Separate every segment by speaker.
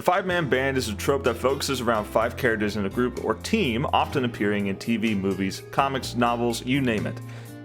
Speaker 1: Five-man band is a trope that focuses around 5 characters in a group or team, often appearing in TV, movies, comics, novels, you name it.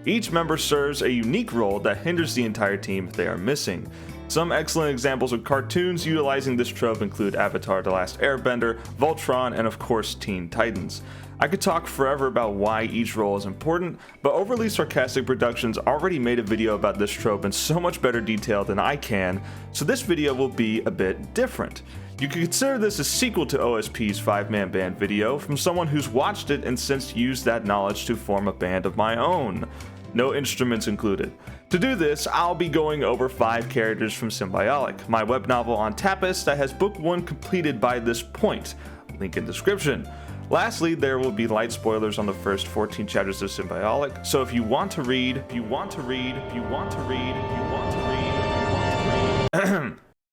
Speaker 1: Each member serves a unique role that hinders the entire team if they are missing. Some excellent examples of cartoons utilizing this trope include Avatar: The Last Airbender, Voltron, and of course Teen Titans. I could talk forever about why each role is important, but Overly Sarcastic Productions already made a video about this trope in so much better detail than I can, so this video will be a bit different. You could consider this a sequel to OSP's 5-man band video from someone who's watched it and since used that knowledge to form a band of my own. No instruments included. To do this, I'll be going over 5 characters from Symbiotic, my web novel on Tapas that has book 1 completed by this point. Link in description. Lastly, there will be light spoilers on the first 14 chapters of Symbiotic, so if you want to read,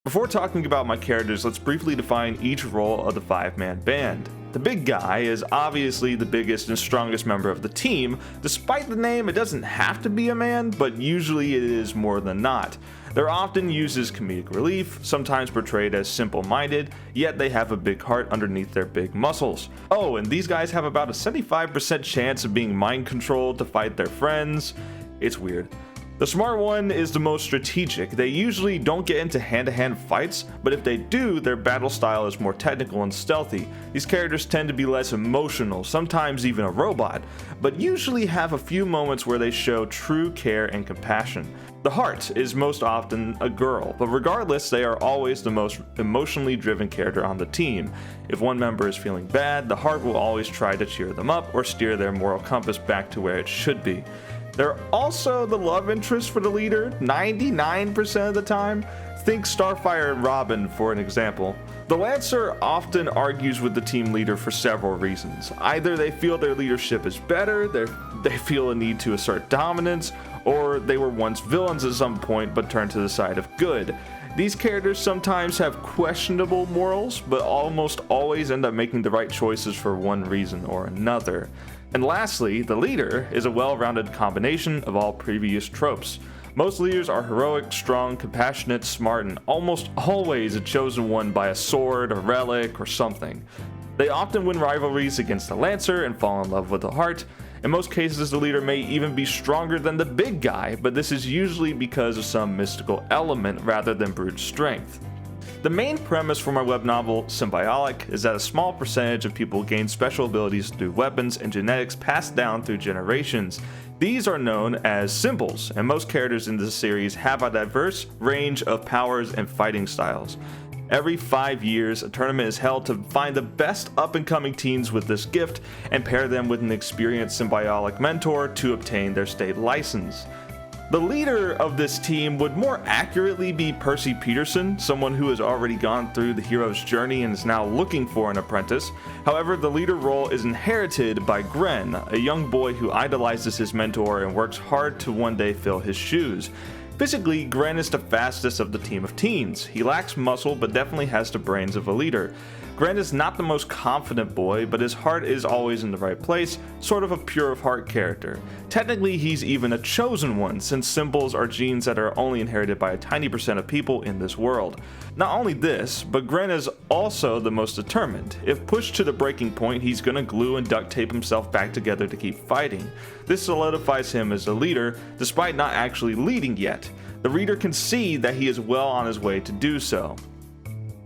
Speaker 1: Before talking about my characters, let's briefly define each role of the 5-man band. The big guy is obviously the biggest and strongest member of the team. Despite the name, it doesn't have to be a man, but usually it is more than not. They're often used as comedic relief, sometimes portrayed as simple-minded, yet they have a big heart underneath their big muscles. Oh, and these guys have about a 75% chance of being mind-controlled to fight their friends. It's weird. The smart one is the most strategic. They usually don't get into hand-to-hand fights, but if they do, their battle style is more technical and stealthy. These characters tend to be less emotional, sometimes even a robot, but usually have a few moments where they show true care and compassion. The heart is most often a girl, but regardless, they are always the most emotionally driven character on the team. If one member is feeling bad, the heart will always try to cheer them up or steer their moral compass back to where it should be. They're also the love interest for the leader 99% of the time. Think Starfire and Robin for an example. The Lancer often argues with the team leader for several reasons. Either they feel their leadership is better, they feel a need to assert dominance, or they were once villains at some point but turned to the side of good. These characters sometimes have questionable morals, but almost always end up making the right choices for one reason or another. And lastly, the leader is a well-rounded combination of all previous tropes. Most leaders are heroic, strong, compassionate, smart, and almost always a chosen one by a sword, a relic, or something. They often win rivalries against the Lancer and fall in love with the heart. In most cases, the leader may even be stronger than the big guy, but this is usually because of some mystical element rather than brute strength. The main premise for my web novel, Symbiotic, is that a small percentage of people gain special abilities through weapons and genetics passed down through generations. These are known as symbols, and most characters in this series have a diverse range of powers and fighting styles. Every 5 years, a tournament is held to find the best up-and-coming teens with this gift and pair them with an experienced symbiotic mentor to obtain their state license. The leader of this team would more accurately be Percy Peterson, someone who has already gone through the hero's journey and is now looking for an apprentice. However, the leader role is inherited by Gren, a young boy who idolizes his mentor and works hard to one day fill his shoes. Physically, Gren is the fastest of the team of teens. He lacks muscle but definitely has the brains of a leader. Gren is not the most confident boy, but his heart is always in the right place, sort of a pure of heart character. Technically, he's even a chosen one, since symbols are genes that are only inherited by a tiny percent of people in this world. Not only this, but Gren is also the most determined. If pushed to the breaking point, he's gonna glue and duct tape himself back together to keep fighting. This solidifies him as a leader, despite not actually leading yet. The reader can see that he is well on his way to do so.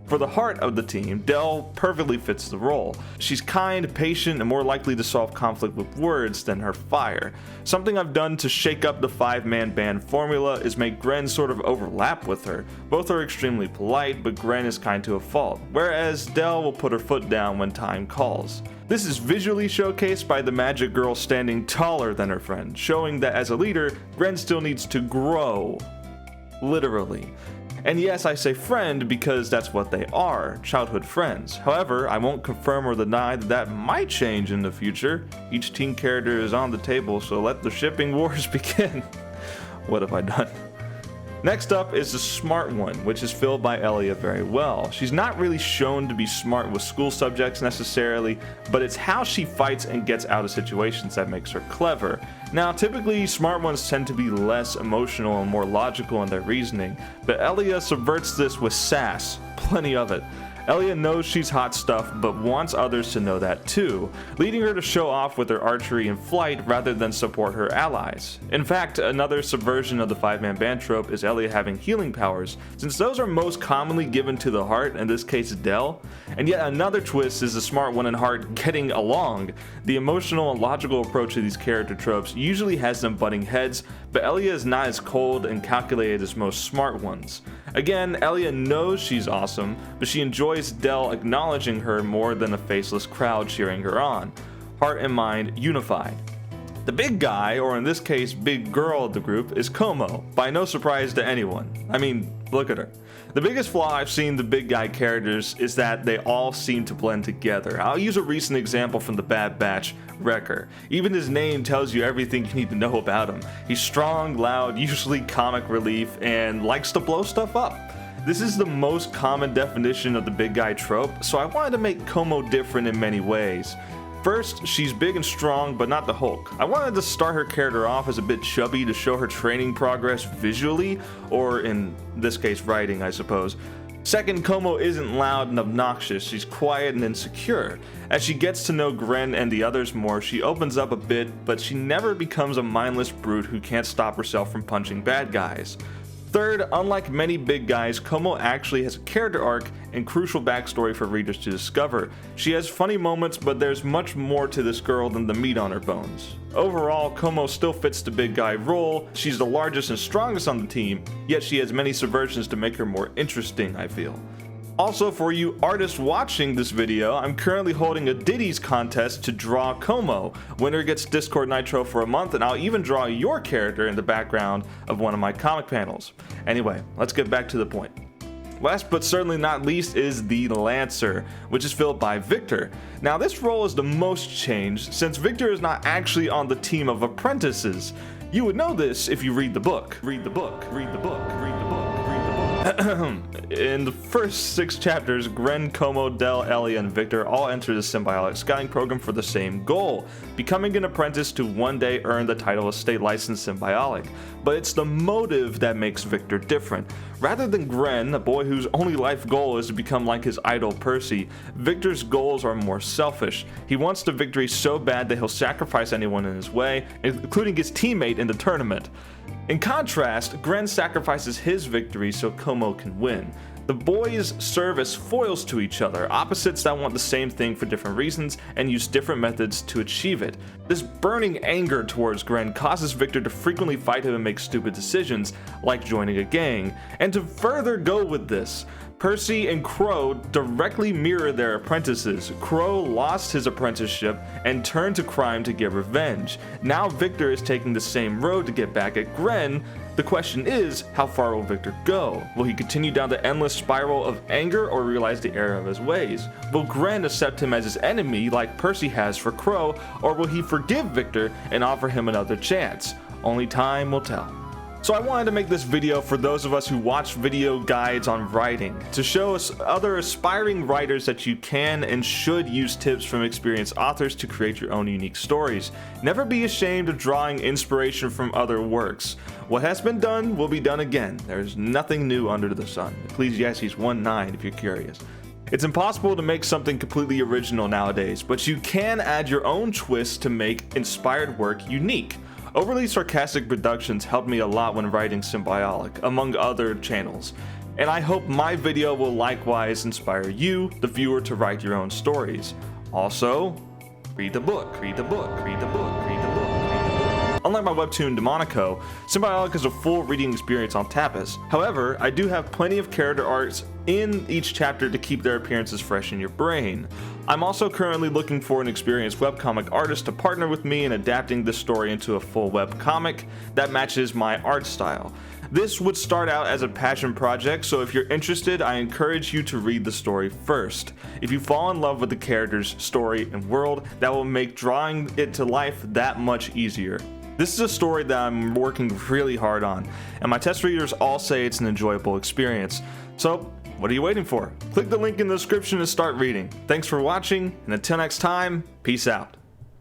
Speaker 1: For the heart of the team, Dell perfectly fits the role. She's kind, patient, and more likely to solve conflict with words than her fire. Something I've done to shake up the 5-man band formula is make Gren sort of overlap with her. Both are extremely polite, but Gren is kind to a fault, whereas Dell will put her foot down when time calls. This is visually showcased by the magic girl standing taller than her friend, showing that as a leader, Gren still needs to grow. Literally. And yes, I say friend because that's what they are, childhood friends. However, I won't confirm or deny that that might change in the future. Each teen character is on the table, so let the shipping wars begin. What have I done? Next up is the smart one, which is filled by Elia very well. She's not really shown to be smart with school subjects necessarily, but it's how she fights and gets out of situations that makes her clever. Now, typically smart ones tend to be less emotional and more logical in their reasoning, but Elia subverts this with sass, plenty of it. Elia knows she's hot stuff, but wants others to know that too, leading her to show off with her archery and flight rather than support her allies. In fact, another subversion of the 5-man band trope is Elia having healing powers, since those are most commonly given to the heart, in this case Del. And yet another twist is the smart one in heart getting along. The emotional and logical approach to these character tropes usually has them butting heads, but Elia is not as cold and calculated as most smart ones. Again, Elia knows she's awesome, but she enjoys Del acknowledging her more than a faceless crowd cheering her on. Heart and mind unified. The big guy, or in this case big girl of the group, is Como, by no surprise to anyone. I mean, look at her. The biggest flaw I've seen the big guy characters is that they all seem to blend together. I'll use a recent example from the Bad Batch, Wrecker. Even his name tells you everything you need to know about him. He's strong, loud, usually comic relief, and likes to blow stuff up. This is the most common definition of the big guy trope, so I wanted to make Como different in many ways. First, she's big and strong, but not the Hulk. I wanted to start her character off as a bit chubby to show her training progress visually, or in this case writing, I suppose. Second, Como isn't loud and obnoxious, she's quiet and insecure. As she gets to know Gren and the others more, she opens up a bit, but she never becomes a mindless brute who can't stop herself from punching bad guys. Third, unlike many big guys, Como actually has a character arc and crucial backstory for readers to discover. She has funny moments, but there's much more to this girl than the meat on her bones. Overall, Como still fits the big guy role. She's the largest and strongest on the team, yet she has many subversions to make her more interesting, I feel. Also, for you artists watching this video, I'm currently holding a Ditties contest to draw Como. Winner gets Discord Nitro for a month, and I'll even draw your character in the background of one of my comic panels. Anyway, let's get back to the point. Last but certainly not least is the Lancer, which is filled by Victor. Now this role is the most changed, since Victor is not actually on the team of apprentices. You would know this if you read the book. Read the book, read the book, read the book. In the first 6 chapters, Gren, Como, Del, Elia, and Victor all enter the symbiotic scouting program for the same goal, becoming an apprentice to one day earn the title of state licensed symbiotic. But it's the motive that makes Victor different. Rather than Gren, a boy whose only life goal is to become like his idol Percy, Victor's goals are more selfish. He wants the victory so bad that he'll sacrifice anyone in his way, including his teammate in the tournament. In contrast, Gren sacrifices his victory so Como can win. The boys serve as foils to each other, opposites that want the same thing for different reasons and use different methods to achieve it. This burning anger towards Gren causes Victor to frequently fight him and make stupid decisions, like joining a gang. And to further go with this, Percy and Crow directly mirror their apprentices. Crow lost his apprenticeship and turned to crime to get revenge. Now Victor is taking the same road to get back at Gren. The question is, how far will Victor go? Will he continue down the endless spiral of anger or realize the error of his ways? Will Gren accept him as his enemy like Percy has for Crow, or will he forgive Victor and offer him another chance? Only time will tell. So I wanted to make this video for those of us who watch video guides on writing, to show us other aspiring writers that you can and should use tips from experienced authors to create your own unique stories. Never be ashamed of drawing inspiration from other works. What has been done will be done again. There's nothing new under the sun. Ecclesiastes 1:9 if you're curious. It's impossible to make something completely original nowadays, but you can add your own twist to make inspired work unique. Overly sarcastic productions helped me a lot when writing Symbiotic, among other channels, and I hope my video will likewise inspire you, the viewer, to write your own stories. Also, read the book, read the book, read the book, read the book. Unlike my webtoon Demonico, Symbiotic is a full reading experience on Tapas. However, I do have plenty of character arcs in each chapter to keep their appearances fresh in your brain. I'm also currently looking for an experienced webcomic artist to partner with me in adapting this story into a full webcomic that matches my art style. This would start out as a passion project, so if you're interested, I encourage you to read the story first. If you fall in love with the characters, story, and world, that will make drawing it to life that much easier. This is a story that I'm working really hard on, and my test readers all say it's an enjoyable experience. So, what are you waiting for? Click the link in the description to start reading. Thanks for watching, and until next time, peace out.